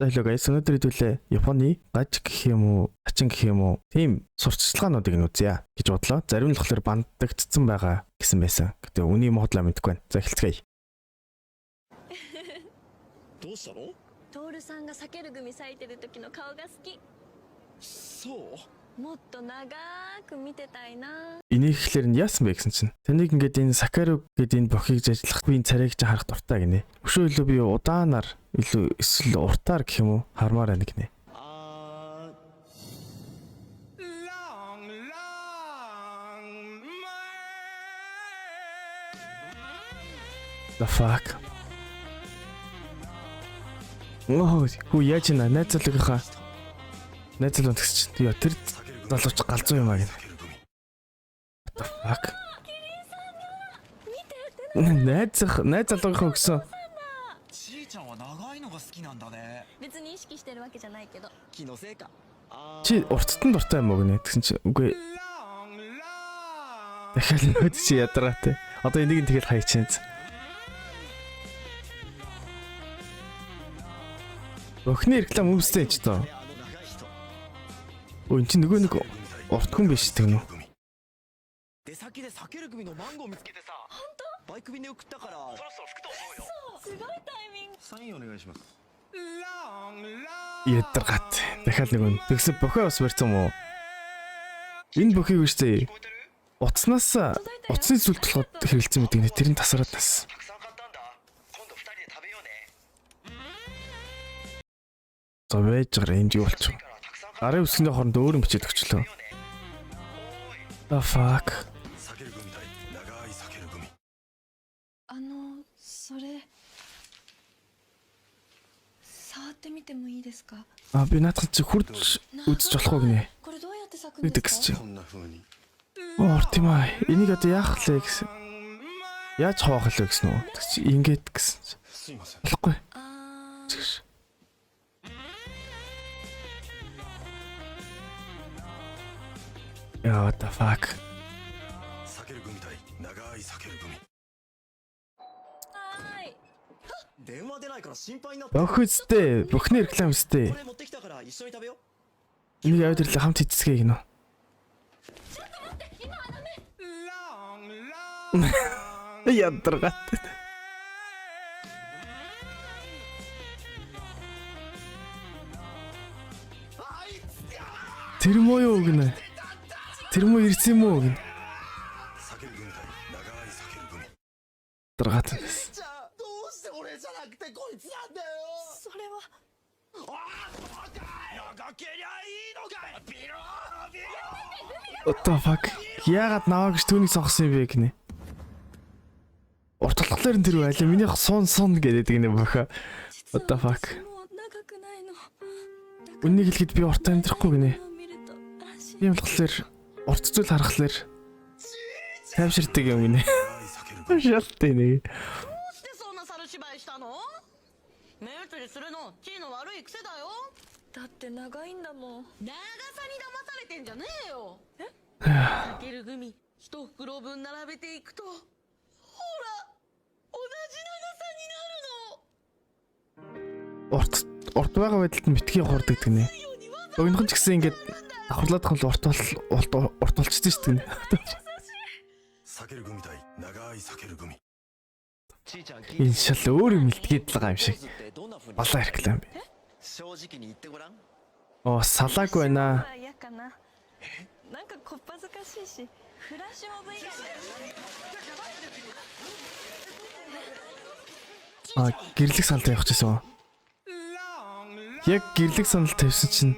Hello guys, өнөөдөр хэдүүлээ Японы гаж гэх юм уу, ачин гэх юм уу, тийм сурталчилгаануудыг нь үзье гэж бодлоо. Зарим нь болохоор бандагдсан байгаа гэсэн байсан. Гэтэ үний модлоо мэдгүй байна. За эхэлцгээе. どうしたの？トールさんが避ける組咲いてる時の顔が好き。そう。もっと長く見てたいな。 Энийг ихлээр нь яасан бэ гэсэн чинь. Таныг ингээд энэ Сакару гэдэг энэ бохийг ажиллах би энэ царайг чинь харах дуртай гинэ. Өшөө илүү би удаанаар илүү эсвэл уртаар гэх юм уу хармаар байна гинэ. The fuck. Хүү яаж нэ найзлаагийнхаа найзлаа тэгс чинь. Яа тэр залууч галзуу юм аа гинэ. The fuck. найз залуугийнхаа өгсөн. ちーちゃんは長いのが好きなんだね。別に意識してるわけじゃないけど。気のせいか。Чи урттай дуртай юм уу гинэ тэгсэн чи үгүй. Дахиад нөт чи ядараатай. Одоо энийг нь тэгэл хайчихсан. Охны реклам өмстэй ч тоо. Өө эн чи нөгөө нэг урт хүн биш тэг нөө. 出先で避ける組のマンゴー見つけてさ。本当？バイク便で送ったから。そろそろ吹くと思うよ。すごいタイミング。サインお願いします。 Ядаргаат. Дахиад нөгөө тэгсэн бохоо бас барьсан юм уу? Энэ бохийг үстэй. Утаснаас утасны сүлд болоход хэрэгэлсэн мэт гинэ тэрийн тасараад нас. たくさん買ったんだ。今度2人で食べようね。 За байж гараа энэ юу болчих. Гарын үсгэний хооронд өөр юм бичээд өгчлөө. The fuck. それ触ってみてもいいですか？ А би наадхан чи хурд үзэж болох уу гинэ. これどうやって咲くんですか？ こんな風に。 Орт юм аа. Энийг одоо яах вэ гэсэн. Яаж хаваах вэ гэсэн үү? Тэг чи ингээд гэсэн. すいません。 Болохгүй. あー Чигш. Яа what the fuck. 避ける組対長い避ける組。はーい。電話出ないから心配になって。 Бох үстэй. Бохны реклам үстэй. これ持ってきたから一緒に食べよう。 Энийг аваад ирлээ хамт хийцгээе гинэ. ちょっと待って今はダメ。 Ядаргаат. Тэр муу юу гинэ? Тэр муу ирсэн юм уу гинэ? 避ける組対長い避ける組。 Ядаргаат. じゃあどうして俺じゃなくてこいつなんだよ。それは 長けりゃいいのかい。ビロービロ What the fuck? Яагаад наваа гэж түүнийг сонгосон юм бэ гинэ? Урталтлаар нь тэр байлаа. Минийх сун гэдэг гинэ бохоо. What the fuck? もう長くないの。 Үнийг хэлэхэд би уртаа амьдрахгүй гинэ. 見ると安心。 Тийм болохоор урт зүйл харахаар тайвширдаг юм гинэ. 長い避ける組。 Шалтай нэг. どうしてそんな猿芝居したの？目移りするの地位の悪い癖だよ。だって長いんだもん。長さに騙されてんじゃねえよ。は避ける組一袋分並べていくと、ほら同じ長さになるの。 Урт байгаа байдалд нь битгий хуурдаг гинэ. Өгнөх нь ч гэсэн ингээд давхарлаад хол урт болчихсон шүү дээ. 避ける組対長い避ける組。 Энэ шал өөр юм илтгээд л байгаа юм шиг. どんな風に Балаа реклам. 正直に言ってごらん。 Оо салааг байна. 嫌かな。なんかこっぱずかしいし、フラッシュモブ以外で。 А гэрлэг санал тавих гэсэн. Яг гэрлэг санал тавьсан чинь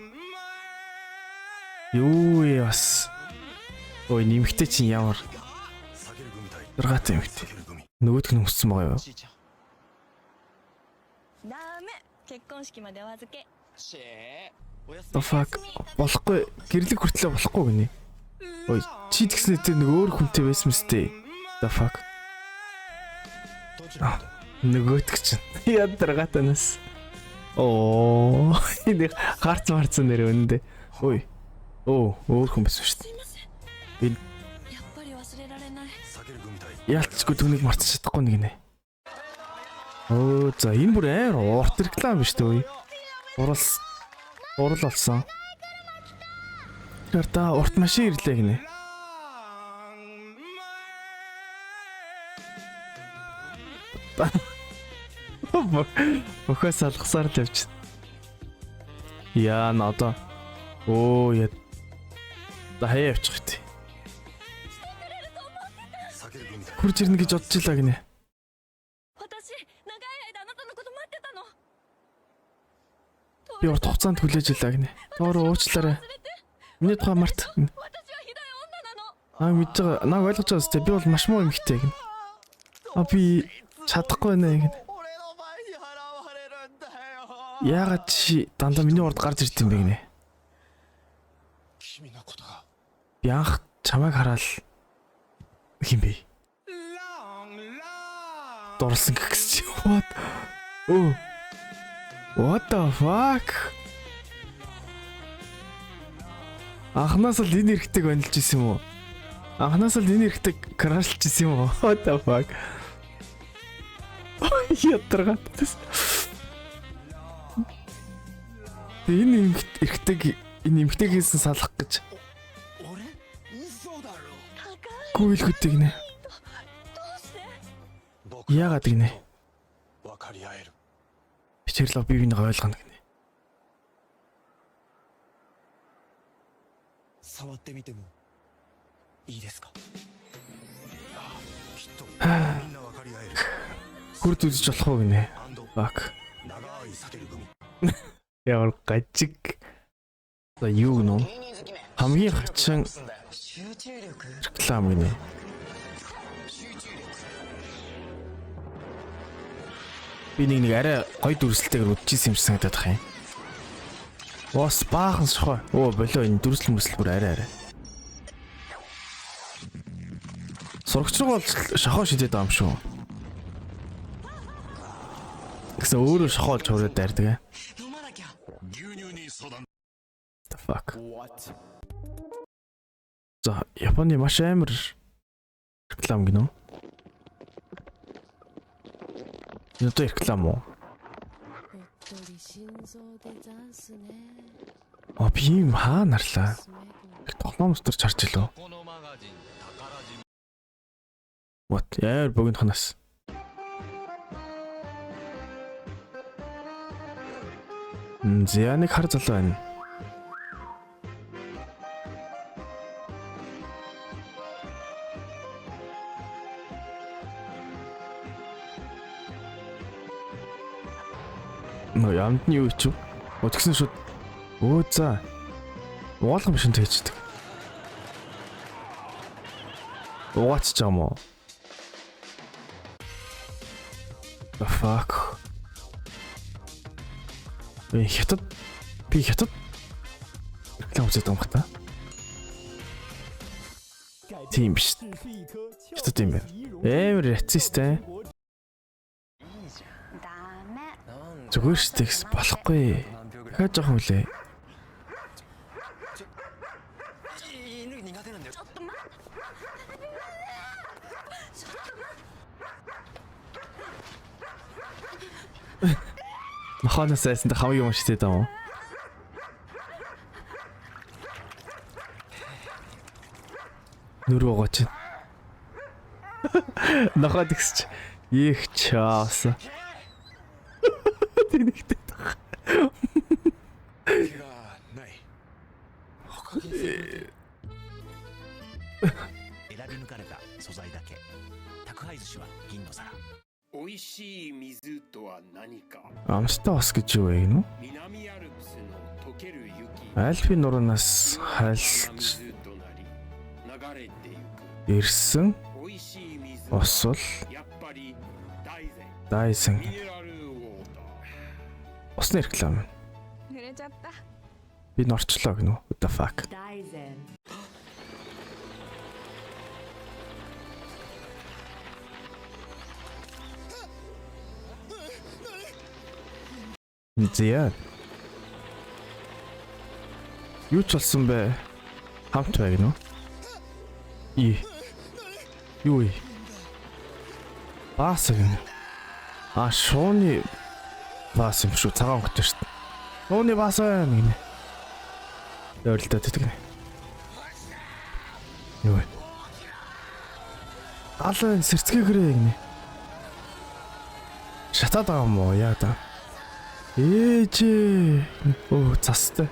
юу ээ бас. Ой нэмэгтэй чинь ямар 避ける組対 даргаатай юм 避 хтэй. ける組。 Нөгөөдг нь өссөн байгаа юу? ちーちゃん。ダメ。結婚式までお預け。シェー。おやす The み。 fuck болохгүй гэрлэг хүртлээ болохгүй гинэ. Ой чи тэгснэ тэр нэг өөр хүнтэй байсан мэт. The fuck. どちら？ Нөгөөдг чинь ядаргаатай нас. Оо энэ харц нэр өндөө. Ой. Оо өөр хүн байсан шүү дээ. Энэ やっぱり忘れられない。 避ける組対 яалтчгүй түүнийг мартаж чадахгүй нэг нэ. Оо за энэ бүр амар урт реклам биш үү? Урал болсон. Тэр та урт машин ирлээ гинэ. Өхөөс алгасаар л явж. Яа надаа. Оо яа. Да хаяа явчих тий. 避ける組だ Хурж ирнэ гэж бодож илаа гинэ. 私長い間あなたのこと待ってたの Би урт хугацаанд хүлээж илаа гинэ. Тоор уучлаарай. Миний тухай март. 私はひどい女なの Аа мэдж байгаа. Наа ойлгож байгаа зү. Би бол маш муу эмэгтэй гинэ. Аа би чадахгүй нэ гинэ. 俺の前に払われるんだよ Яагаад чи дандаа миний урд гарч ирд юм бэ гинэ. 君のことが Би анх чамайг хараад хин бэ? Дурлсан гэхс чи. What? Oh. What the fuck? Анханаас л энэ эрэгтэйг онилж исэн юм уу? Анханаас л энэ эрэгтэйг крашлж исэн юм уу? What the fuck? Ядаргаад. Энэ эмэгтэйг хийсэн салах гэж 俺嘘だろ гүйлгүдэг нэ. どうして 僕 Яагаад гинэ? 分かり合える Бичэрлээ бие биенээ ойлгоно гинэ. 触ってみてもいいですかきっとみんな分かり合える Хүрд үзэж болох уу гинэ. アンド Fuck. 長い避ける組 Ямар гажиг. За юу гэнэ? Хамгийн хачин 集中力 реклам гинэ. Би нэг арай гоё дүрслэлтэйгээр үдчихсэн юм шиг санагдаад байна. Оос баахан шохоо. Оо болоо энэ дүрслэл мөсөл бүр арай. Сурагч руу бол шохоо шидэд байгаа юм шүү. Гэсэн өөрөө шохоо олж хүрээд дайрдаг. 飲まなきゃ The fuck. За Японы маш амар реклам гинэ. Энэ одоо реклам уу? ぽっとり心臓でザンスね А би юм хаа нарлаа. 娘 Тоглоом устарч харж илөө. What? Яар богино ханаас. Зя нэг хар залуу байна. Нөө ямд нь юу ч юу? Тэгсэн шууд. Өө за. Уулгам шин тэгчдэг. Угаач ч юм уу? The fuck. Би хятад реклам үзээд байгаа юм хата. Тийм биш. Хятад юм байна. Амар рацисттэй. Зүгээр шүү дээ гэсэн болохгүй. Дахиад жоохон үлээ. 犬苦手なんだよ ちょっと待って Нохоноос айсанд хамгийн юм шидэд байгаа юм. Нүрөө гоч. Нохоод ихсч. Их чаас. Тэнэгтэй. 気がない選び抜かれた素材だけ宅配寿司は銀の皿美味しい水とは何か Амстай бас гэж юу вэ гэнэ? 南アルプスの溶ける雪 Альпийн нуранаас хайлж 水となり流れていく ирсэн 美味しい水 ус бол やっぱり大山ミネラルウォーター усны реклам. 濡れちゃった Би норчлоо гэнэ. What the fuck? 大然 Зя. Юу ч болсон бэ? Хамт бай гэнэ. Юу вэ? Баас гэнэ. Шууны баас юм шүү. Цагаан өнгөтэй шүү. Ууны баасан гинэ. Өөрөлдөө тэтгэв. Юу вэ? Алан сэрцгээгэрээ гинэ. Шатаад байгаа юм уу? Яа да. Ээжээ. Оо цастай.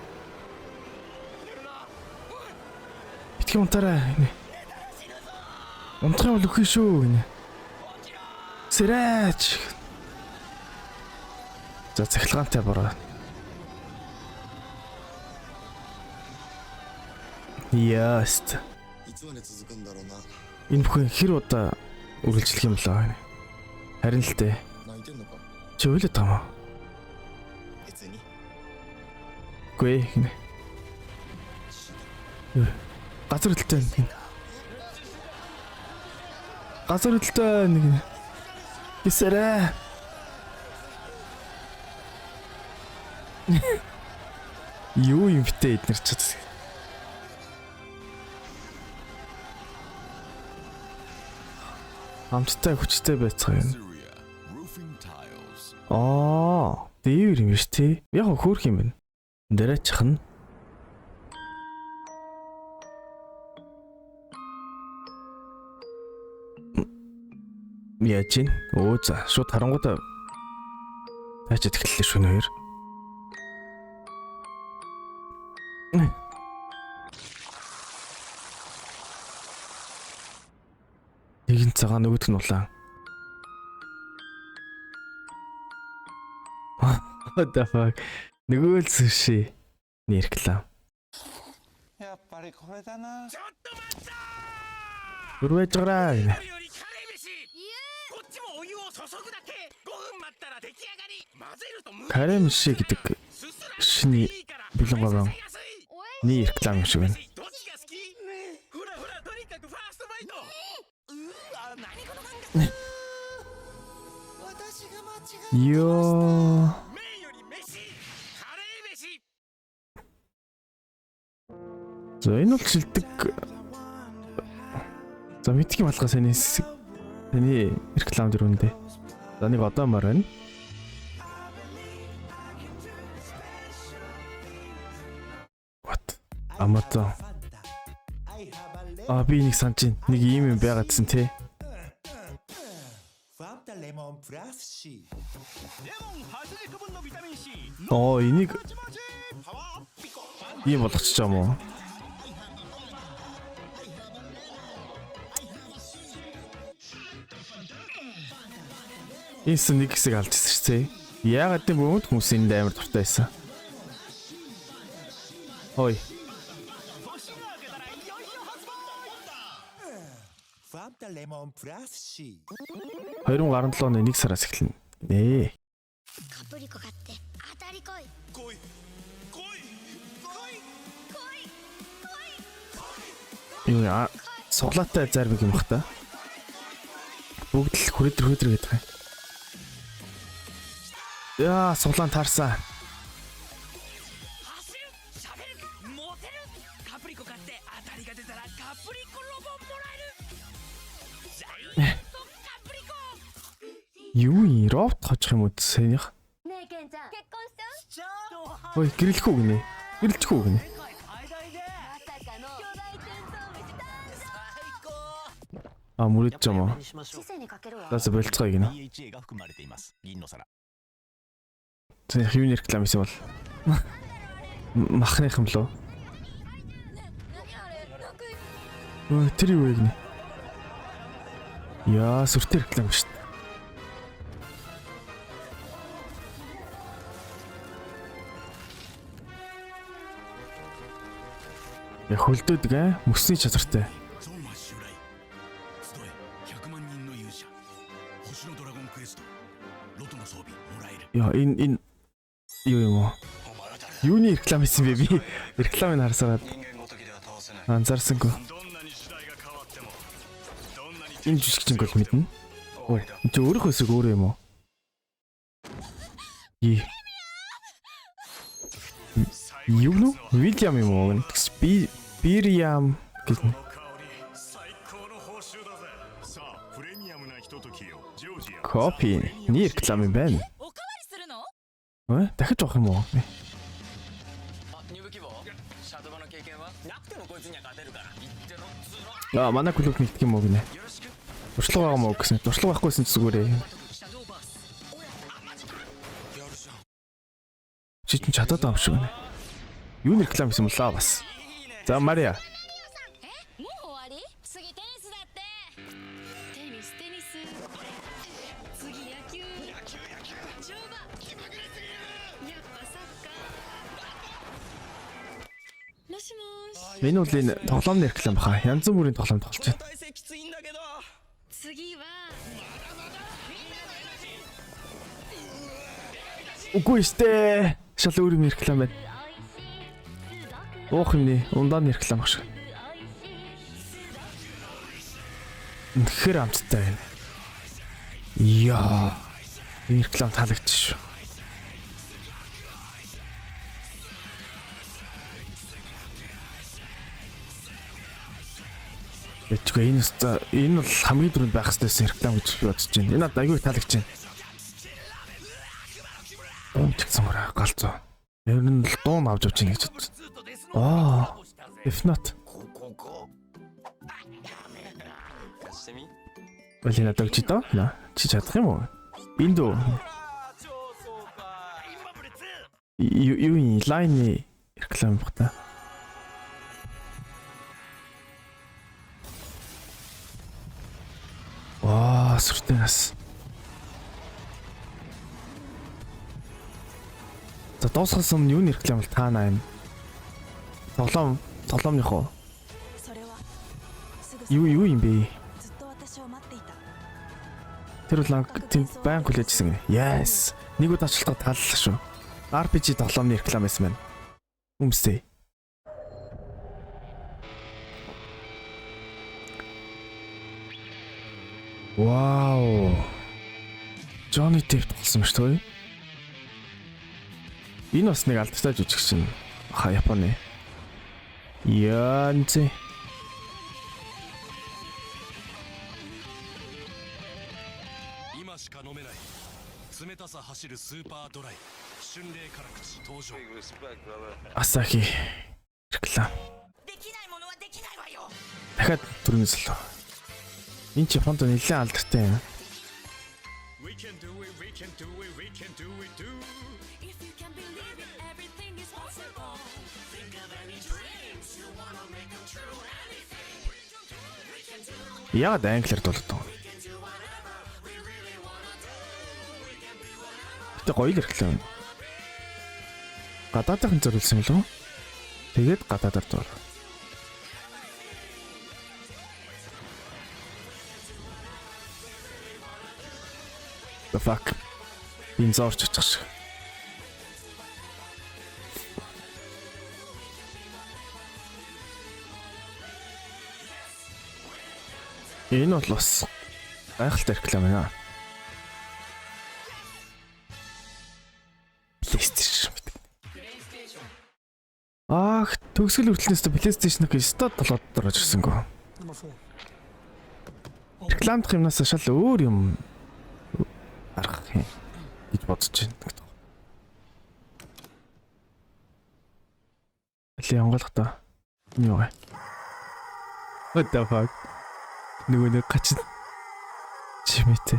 Битгий унтараа гинэ. Унтах юм бол үхэх шүү гинэ. Сэрээч. За цахилгаантай бороо. Яаст. いつまで続くんだろうな。 Энэ бүхэн хэр удаа үргэлжлэх юм лээ. Харин л дээ. 泣いてんのか。 Чи уйлаад байгаа юм. 別に。 Гүй гинэ. Газар хөдөлтэй нэг. Газар хөдөлтэй нэг. Гисэрэ. Юу юм битээ эднэр ч гэдэг. Амттай хүчтэй байцгаа юм. Дээвэр юм биш тий. Яг хөөх юм байна. Дээрээ чахна. Яаж ийн? Оо за шууд харангуудаа таачаад эхэллээ шүү нээр. Нэгэн цагаан нөгөөх нь улаан. What the fuck? Нөгөө л суши. Нэрклээ. やっぱりこれだな。 Үрвэж гараа. よりカレー飯こっちもお湯を注ぐだけ5分待ったら出来上がり混ぜるとむ Каремши гэдэг шиний бэлэн гаван нэг реклам юм шиг байна. どっちが好きほらほらとにかくファーストバイト何この漫画 Ёо. 麺より飯カレー飯 За энэ бол шилдэг. За мэдгийм алгаа саний таны реклам дөрөндөө. За нэг одоо маар байна. What? Амата. Би нэг санаж байна. Нэг ийм юм байгаадсэн тий. ファンタレモンプラス C。 レモン80個分のビタミン C Энийг ийм болгочих юм уу? Эс нэг хэсэг алдчихсан шүү дээ. Яагаад гэвэл бөөд хүмүүс энд амар дуртай байсан. Ой. ファンタレモンプラス C。 2017оны 1 сараас эхэлнэ. Нээ. カプリコ買って当たり来い来い来い来い Юу яа? Суглаатай зармиг юм бах та. Бүгд л хүрээдэр гэдэг юм. Яа, суглаан таарсан. 走る喋るモテるカプリコ買って当たりが出たらカプリコロボもらえるジャイアントカプリコ Юу юм? Робот хочих юм уу сэнийх? ねえケンちゃん結婚しちゃう Ой, гэрэлэхгүй гинэ. Гэрэлчихгүй гинэ. まさかの巨大テントウムシ誕 А, мүрэж юм уу? 生知性にかけるわ За болцгоо гинэ. DHA が含まれています銀の皿 Сэнийх юу реклам хийсэн бол? Махных юм лөө. 何あれなんか Ой, тэр юу вэ гинэ? Яа, сүртэй реклам шүү дээ. Я хөлдөөдөг аа, мөсний чадвартай. ゾンマ襲来集え100万人の勇者星のドラゴンクエストロトの装備もらえる Яа, энэ юу юм уу? Юуны реклам хийсэн бэ би? Рекламыг харсаад 人間ごときでは倒せない анзаарсангүй. どんなに時代が変わってもどんなに Энэ жижигчинг бол мэднэ. Ой, энэ ч өөрөө хөсөг өөрөө юм уу? Юу нөө? Вильям юм уу? Бириам гэх юм. 最高の報酬だぜさあプレミアムなひとときよジョージア Копи. Ни реклам юм байна. おかわりするの Дахиж авах юм уу? シャドバの経験はなくてもこいつには勝てるから言ってろっつうの Манай клуб нэгтгэх юм уу гинэ. Туршлага байгаа мó гэсэн. Туршлага байхгүй байсан ч зүгээрээ. シャドーバース Чи ч чадаад байгаа юм шиг байна. Юу нэр реклам хийсэн мөлөө бас. За Мария. もう終わり？次テニスだって。テニス次野球乗馬気まぐれすぎる。やっぱサッカー。もしもーし。 Энэ бол энэ тоглоомны реклам баха. Янз бүрийн тоглоом тоглож この байна. 体勢きついんだけど次は Үгүй штэ. Шал өөр юм реклам байна. Уух юмний ундааны реклам баг шиг. Тэгэхээр амттай байна. Яа. Энэ реклам таалагдчих шүү. Эцгээ энэ бол хамгийн түрүүнд байх хэвчээсэн реклам гэж би бодож байна. Энэ надад аягүй таалагдж байна. Омчгсан мөрөө галзуу. Ер нь л дуун авч явж байна гэж бодсон. Аа. If not. ここ貸してみ Балина догч доо. Чи чадах юм уу? Энд үү? Юу юм лайны реклам багтаа. Ваа, сүртэнас. За дуусгасан өмнө юу реклам бол таана юм. Тоглоомных уу? それはすぐ Юу юм бэ? ずっと私を待っていた。 Тэр бол тийм баян хүлээжсэн гинэ. Yes. Нэг удаа ачлалтаа тааллаа шүү. RPG тоглоомны реклам байсан байна. Өмстэй. Вау. Johnny Depp тоглосон шүү дээ. Энэ бас нэг алдартай жүжигчин. Ха Японы. Янцэ. 今しか飲めない冷たさ走るスーパードライ春麗辛口登場 Asahi реклам. できないものはできないわよ Дахиад түрүүнээс л. Энэ ч Японд нэлээд алдартай юм. We can do it, we can do it, we can do it too. If you can believe it, everything is possible. Think of any dreams you wanna make them true. Anything. Яагаад англиар дуулдаг вэ? Тэ гоё л реклам. Гадаадын зориулсан юм лөө. Тэгээд гадаадаар дуул. The fuck. Энэ зорч очих шиг. Энэ бол бас гайхалтай реклам байна. PlayStation. Ах, төгсгөл хүртэлнээс PlayStation-ыг стад толгойд орж ирсэнгөө. Рекламдах юмнаас шал өөр юм арах юм гэж бодож байна. Аль онголох та. Юу вэ? What the fuck? Нөгөө нэг гач чимээтэй.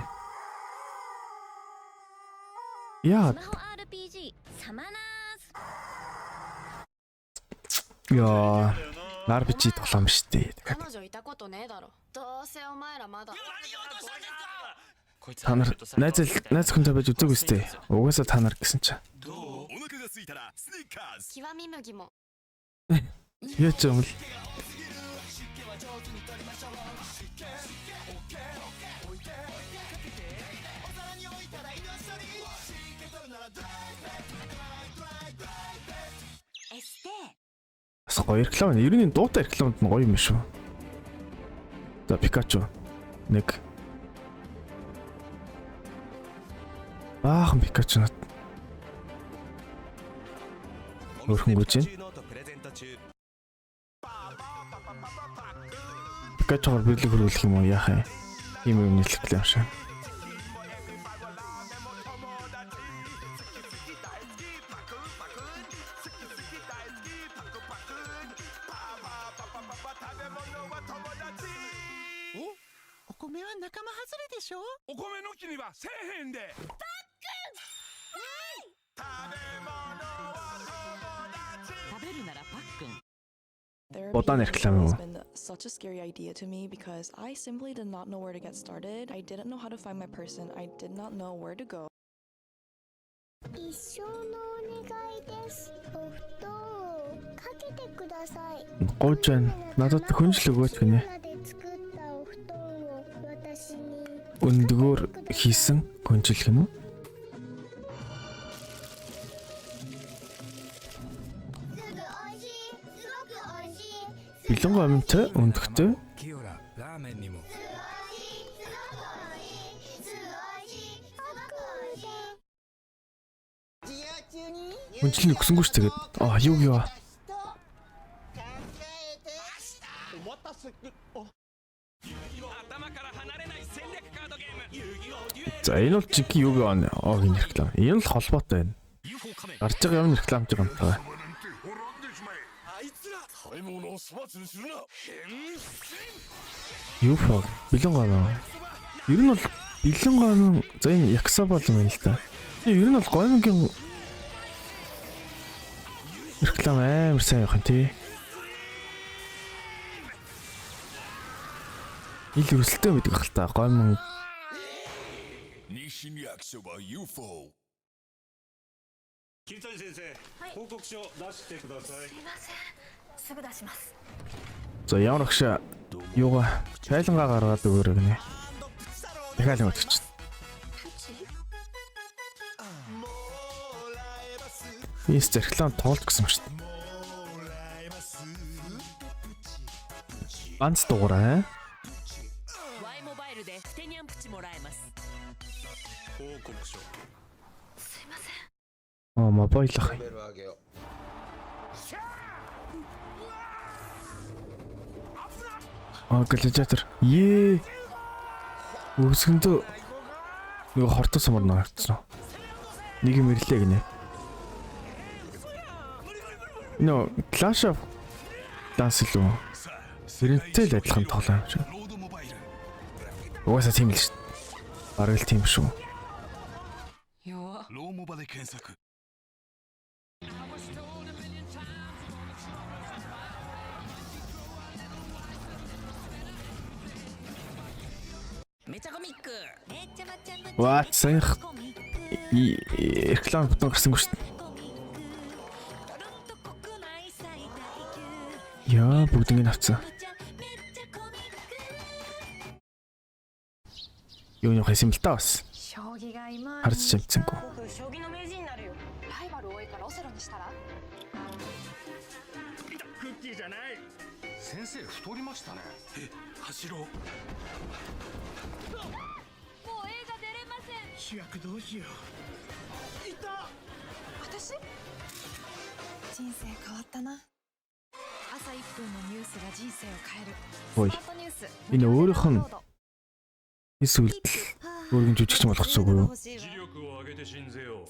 Яа. スマホ RPG サマナーズ。 Яа. RPG тоглоом шүү дээ. 彼女いたことねえだろ。どうせお前らまだ。こいつ Та нар найз хүнтэй байж үзег үстэй. Угаасаа та нар гэсэн чинь. どうお腹が空いたらスニッカーズ極み麦も。 Яа ч юм л. Бас гоё реклам байна. Ер нь дуутай рекламд нь гоё юм шүү. За Пикачу. Нэг. Баахан Пикачу нот. Өөрхөнгөж байна. ノートプレゼント中 Пикачугаар бирлэг хөрвүүлэх юм уу яахаа. Ийм юм нийлэх юм шиг. でしょ。お米の木にはせえへんで。食べるならパックン Бодан реклам has юу? been such a scary idea to me because I simply did not know where to get started. I didn't know how to find my person. I did not know where to go. 一生のお願いですお布団をかけてください Гойж байна. Надад хүнжил өгөөч гинэ. 作ったお布団を私に Өндгөөр хийсэн хүнжил гинэ. Бэлэн гомтой өндөгтэй. キオララーメンにも。 Хүнжил өгсөнгөө ч тэгээд юу юу. 頭から離れない戦略カードゲーム遊戯王デュエル За энэ бол жинхэнэ юу гоо гин реклам. Энэ л холбоотой байна. UFO 仮面 Гарч байгаа юм реклам ч юм таа. あいつら食べ物を粗末にするな。 UFO бэлэн гоо. Ер нь бол бэлэн гоо за энэ Яксаба л юм байна л та. Ер нь бол гомгийн реклам амар сайн явах юм тий. Ил өрсөлтөө мэддэг хэл та гомн 西に焼きそば UFO。 桐谷先生、報告書出してください。すいませんすぐ出します за ямар агш юугаа тайлангаа гаргаад өгөөрэй гинэ. Дахиад юм өгч. Ийс реклам тоолж гисэн шүү дээ. Банц дуурай. Y モバイルでステニャンプチもらえます 報告書。すいません Мобайлах. Глажатор. Өсгөндөө нөгөө хортос самар наагцсан. Нэг юм ирлээ гинэ. Clash of Clans лөө. Сэрэнтэй л адилхан тоглоом юм шиг. ロードモバイル。 Угаасаа тийм л шүү. Бараг л тийм шүү. 弱ローモバで検索。 めちゃコミック What санах реклам бутан гарсангүй шүү. Яа бүгд ингэ авцсан. Юу нэг хэсэм л та бас. 将棋が今 Харж чимцэнгүй. 僕将棋の名人になるよライバル多いからオセロにしたらクッキーじゃない。先生太りましたね。走ろう。もう映画出れません主役どうしよう。私人生変わったな朝1分のニュースが人生を変える Ой. スマートニュース Энэ өөрийнх нь эсвэл өөрийн жүжигч болгоцсоогүй юу? 磁力を上げて信ぜよう。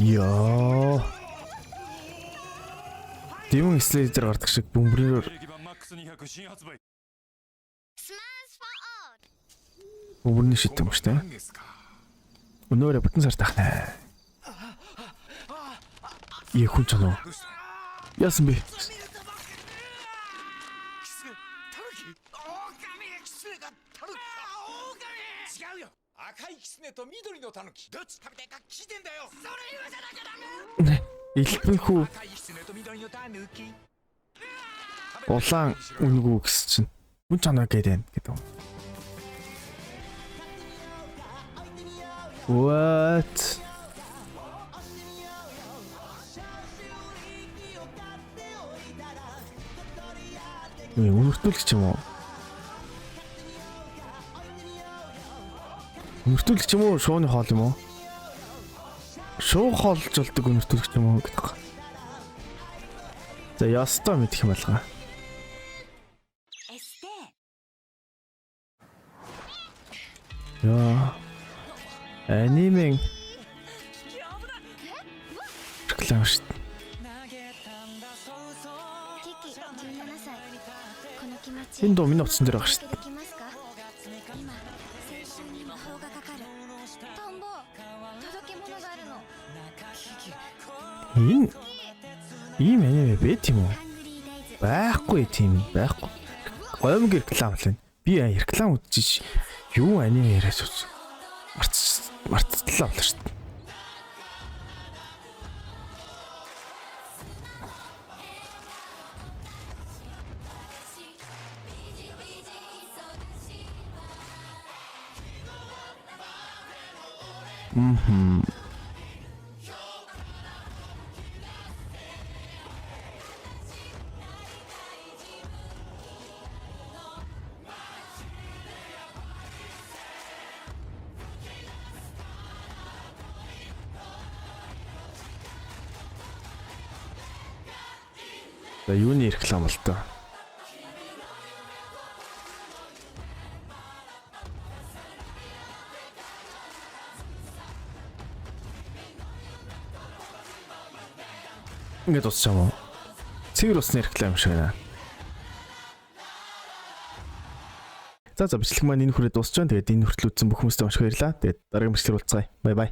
Яа. Demon Slayer гардаг шиг бөмбөрөөр 定期版マックス200新発売。 бөмбөрний шит юм штэ. Өнөөрэ бүтэн сар тахнаа. Хүн ч анаа. Яасан бэ? 違うよ。赤いキツネと緑のタヌキ。どっち食べたいか聞いてんだよ。それ言わせなきゃダメ。 Элбэн хүү 赤いキツネと緑のタヌキ。 улаан үнгүү гэсэн чинь хүн ч анаа гэдэг юм. What? Үнэртүүлэх юм уу? Үнэртүүлэх юм уу? Шууны хоол юм уу? Шуу хоолж болдог үнэртүүлэх юм уу гэдэг. За ястаа мэдэх юм байна. エステ Яа. Анимен реклам шүү дээ. キキ17歳この気持ち Энэ дуу миний утсан дээр байгаа шүү дээ. Энэ ийм аниме бэ тийм үү? Байхгүй тийм байхгүй. Гомг реклам л байна. Би реклам үзчих юу аниме яриас үз. Мартцлаа болоо шүү дээ. За юуны реклам бол тоо. Ингээд дуусах юм уу? Цэвэр усны реклам шиг байна. За бичлэг маань энэ хүрээд дуусч байна. Тэгээд энэ хүртэл үзсэн бүх хүмүүстээ маш их баярлалаа. Тэгээд дараагийн бичлэгээр уулзъя. Бай бай.